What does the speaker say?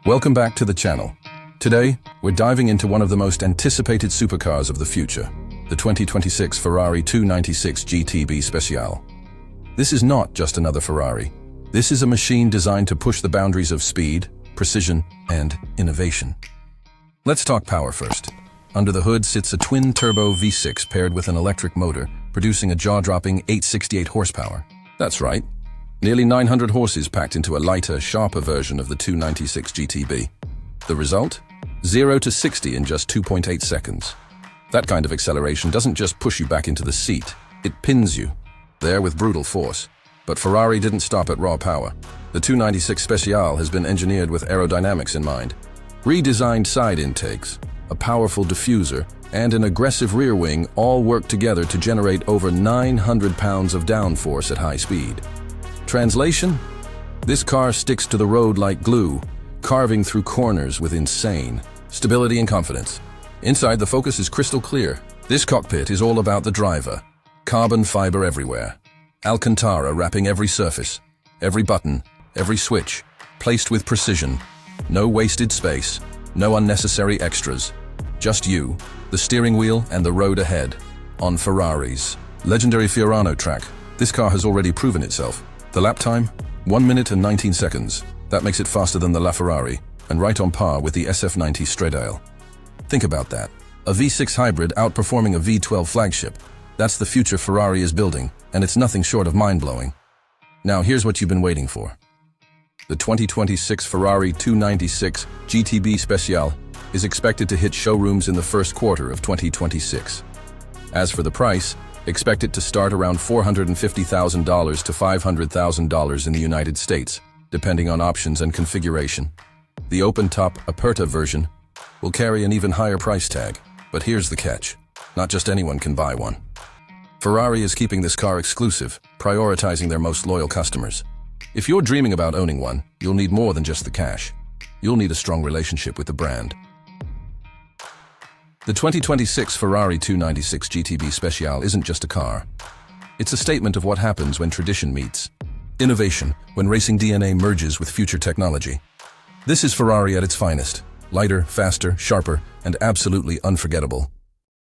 Welcome back to the channel. Today, we're diving into one of the most anticipated supercars of the future, the 2026 Ferrari 296 GTB Speciale. This is not just another Ferrari. This is a machine designed to push the boundaries of speed, precision, and innovation. Let's talk power first. Under the hood sits a twin-turbo V6 paired with an electric motor, producing a jaw-dropping 868 horsepower. That's right. Nearly 900 horses packed into a lighter, sharper version of the 296 GTB. The result? 0 to 60 in just 2.8 seconds. That kind of acceleration doesn't just push you back into the seat, it pins you, there with brutal force. But Ferrari didn't stop at raw power. The 296 Speciale has been engineered with aerodynamics in mind. Redesigned side intakes, a powerful diffuser, and an aggressive rear wing all work together to generate over 900 pounds of downforce at high speed. Translation? This car sticks to the road like glue, carving through corners with insane stability and confidence. Inside, the focus is crystal clear. This cockpit is all about the driver. Carbon fiber everywhere. Alcantara wrapping every surface, every button, every switch, placed with precision. No wasted space, no unnecessary extras. Just you, the steering wheel, and the road ahead. On Ferrari's legendary Fiorano track, this car has already proven itself. The lap time? 1 minute and 19 seconds. That makes it faster than the LaFerrari, and right on par with the SF90 Stradale. Think about that. A V6 hybrid outperforming a V12 flagship. That's the future Ferrari is building, and it's nothing short of mind-blowing. Now here's what you've been waiting for. The 2026 Ferrari 296 GTB Speciale is expected to hit showrooms in the first quarter of 2026. As for the price, expect it to start around $450,000 to $500,000 in the United States, depending on options and configuration. The open-top Aperta version will carry an even higher price tag, but here's the catch. Not just anyone can buy one. Ferrari is keeping this car exclusive, prioritizing their most loyal customers. If you're dreaming about owning one, you'll need more than just the cash. You'll need a strong relationship with the brand. The 2026 Ferrari 296 GTB Speciale isn't just a car. It's a statement of what happens when tradition meets innovation, when racing DNA merges with future technology. This is Ferrari at its finest. Lighter, faster, sharper, and absolutely unforgettable.